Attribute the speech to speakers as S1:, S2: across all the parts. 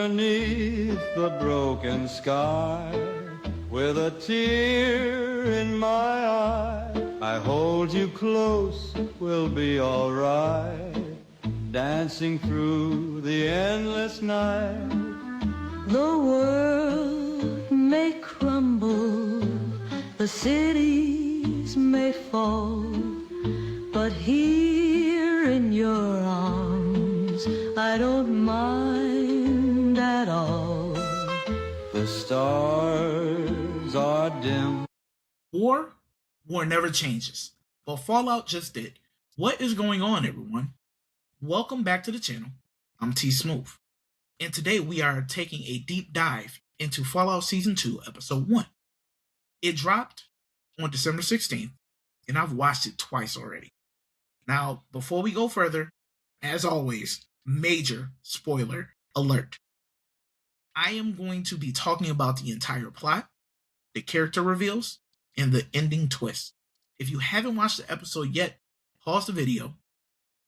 S1: Underneath the broken sky, with a tear in my eye, I hold you close, we'll be alright, dancing through the endless night.
S2: The world may crumble, the cities may fall, but here in your arms, I don't mind at all.
S1: The stars are dim.
S3: War never changes, but Fallout just did. What is going on, everyone? Welcome back to the channel. I'm TSmoov, and today we are taking a deep dive into Fallout Season 2, Episode 1. It dropped on December 16th, and I've watched it twice already. Now, before we go further, as always, major spoiler alert. I am going to be talking about the entire plot, the character reveals, and the ending twist. If you haven't watched the episode yet, pause the video,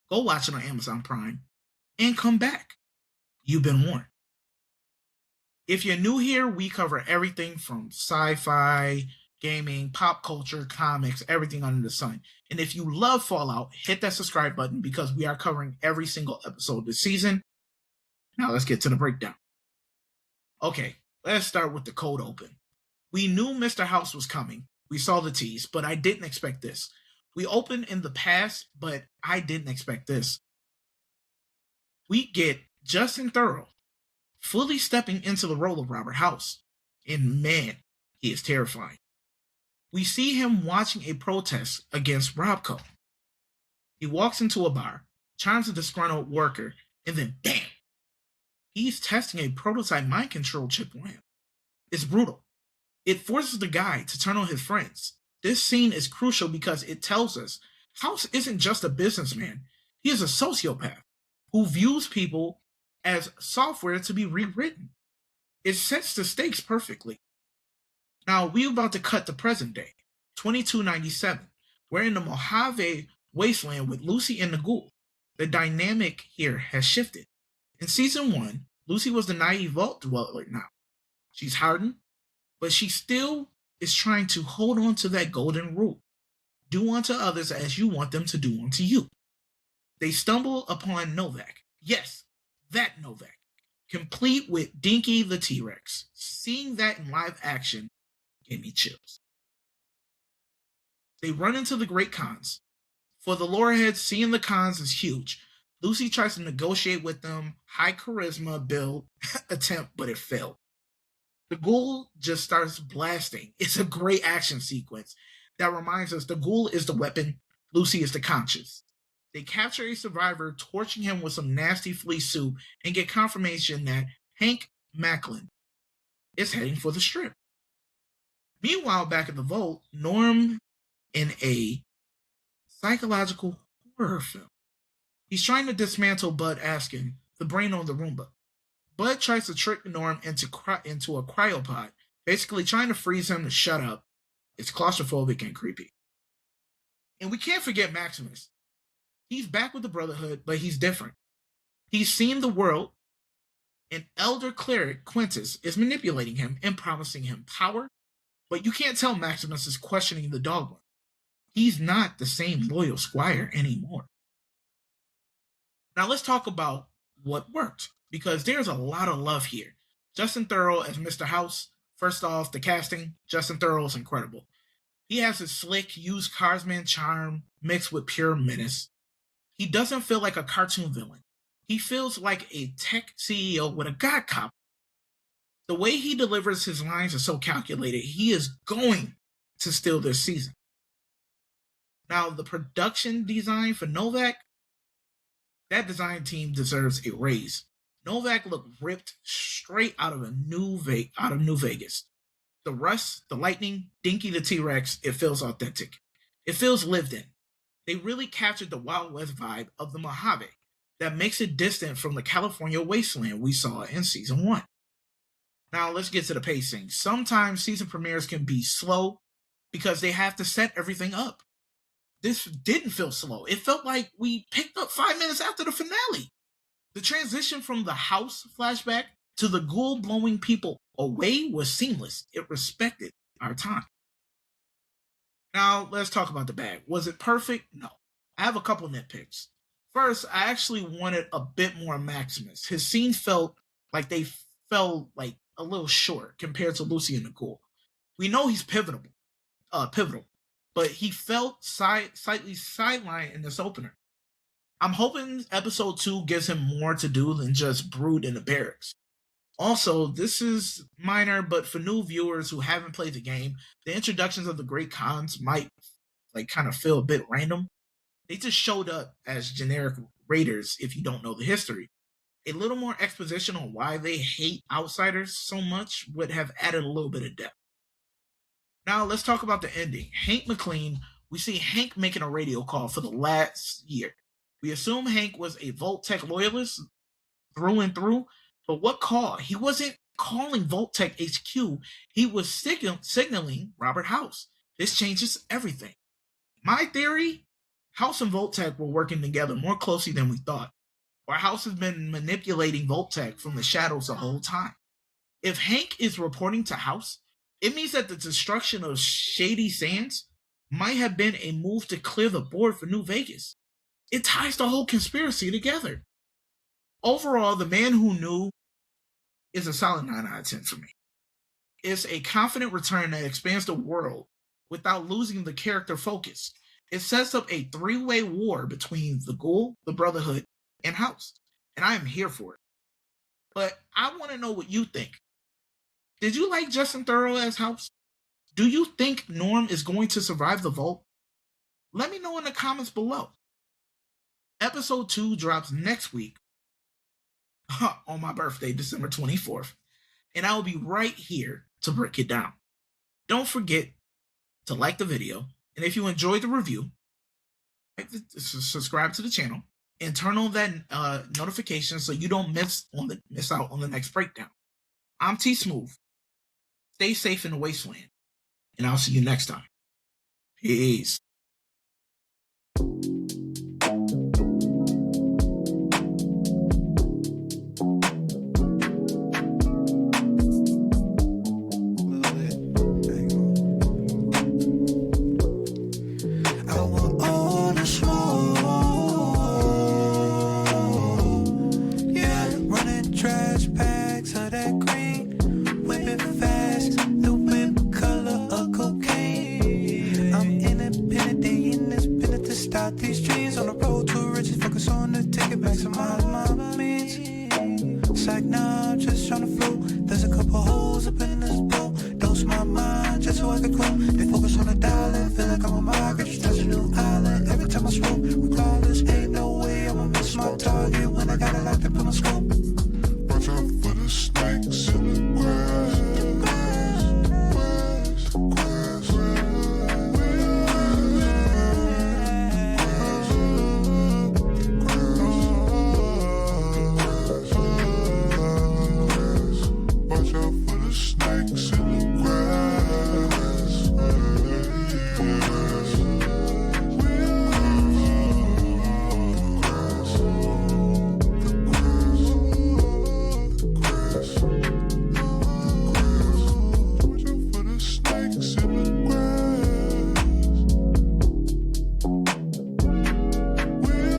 S3: go watch it on Amazon Prime, and come back. You've been warned. If you're new here, we cover everything from sci-fi, gaming, pop culture, comics, everything under the sun. And if you love Fallout, hit that subscribe button because we are covering every single episode this season. Now let's get to the breakdown. Okay, let's start with the cold open. We knew Mr. House was coming. We saw the tease, but I didn't expect this. We opened in the past, but I didn't expect this. We get Justin Thurow fully stepping into the role of Robert House. And man, he is terrifying. We see him watching a protest against Robco. He walks into a bar, charms a disgruntled worker, and then bam! He's testing a prototype mind control chip on him. It's brutal. It forces the guy to turn on his friends. This scene is crucial because it tells us House isn't just a businessman. He is a sociopath who views people as software to be rewritten. It sets the stakes perfectly. Now, we're about to cut to present day, 2297. We're in the Mojave Wasteland with Lucy and the Ghoul. The dynamic here has shifted. In Season 1, Lucy was the naive vault dweller now. She's hardened, but she still is trying to hold on to that golden rule. Do unto others as you want them to do unto you. They stumble upon Novak. Yes, that Novak. Complete with Dinky the T-Rex. Seeing that in live action gave me chills. They run into the Great Khans. For the loreheads, seeing the Khans is huge. Lucy tries to negotiate with them. High charisma build attempt, but it failed. The Ghoul just starts blasting. It's a great action sequence that reminds us the Ghoul is the weapon, Lucy is the conscience. They capture a survivor, torching him with some nasty flea soup, and get confirmation that Hank Macklin is heading for the strip. Meanwhile, back at the vault, Norm in a psychological horror film. He's trying to dismantle Bud Askin, the brain on the Roomba. Bud tries to trick Norm into a cryopod, basically trying to freeze him to shut up. It's claustrophobic and creepy. And we can't forget Maximus. He's back with the Brotherhood, but he's different. He's seen the world. An elder cleric, Quintus, is manipulating him and promising him power, but you can't tell Maximus is questioning the dogma. He's not the same loyal squire anymore. Now let's talk about what worked, because there's a lot of love here. Justin Thurow as Mr. House. First off, the casting, Justin Thurow is incredible. He has his slick, used carsman charm mixed with pure menace. He doesn't feel like a cartoon villain. He feels like a tech CEO with a god cop. The way he delivers his lines is so calculated. He is going to steal this season. Now, the production design for Novak, that design team deserves a raise. Novak looked ripped straight out of New Vegas. The rust, the lightning, Dinky the T-Rex, it feels authentic. It feels lived in. They really captured the Wild West vibe of the Mojave that makes it distant from the California wasteland we saw in Season 1. Now, let's get to the pacing. Sometimes season premieres can be slow because they have to set everything up. This didn't feel slow. It felt like we picked up 5 minutes after the finale. The transition from the house flashback to the Ghoul blowing people away was seamless. It respected our time. Now, let's talk about the bag. Was it perfect? No. I have a couple nitpicks. First, I actually wanted a bit more Maximus. His scenes felt like they fell like a little short compared to Lucy and the Ghoul. We know he's pivotal, but he felt slightly sidelined in this opener. I'm hoping episode 2 gives him more to do than just brood in the barracks. Also, this is minor, but for new viewers who haven't played the game, the introductions of the Great Khans might kind of feel a bit random. They just showed up as generic raiders if you don't know the history. A little more exposition on why they hate outsiders so much would have added a little bit of depth. Now let's talk about the ending. Hank McLean, we see Hank making a radio call for the last year. We assume Hank was a Vault-Tec loyalist through and through, but what call? He wasn't calling Vault-Tec HQ, he was signaling Robert House. This changes everything. My theory, House and Vault-Tec were working together more closely than we thought, or House has been manipulating Vault-Tec from the shadows the whole time. If Hank is reporting to House, it means that the destruction of Shady Sands might have been a move to clear the board for New Vegas. It ties the whole conspiracy together. Overall, The Man Who Knew is a solid 9 out of 10 for me. It's a confident return that expands the world without losing the character focus. It sets up a 3-way war between the Ghoul, the Brotherhood, and House, and I am here for it. But I want to know what you think. Did you like Justin Thurow as House? Do you think Norm is going to survive the Vault? Let me know in the comments below. Episode 2 drops next week on my birthday, December 24th, and I will be right here to break it down. Don't forget to like the video, and if you enjoyed the review, subscribe to the channel and turn on that notification so you don't miss out on the next breakdown. I'm TSmoov. Stay safe in the Wasteland, and I'll see you next time. Peace.
S4: These dreams on the road to riches, focus on the ticket back to my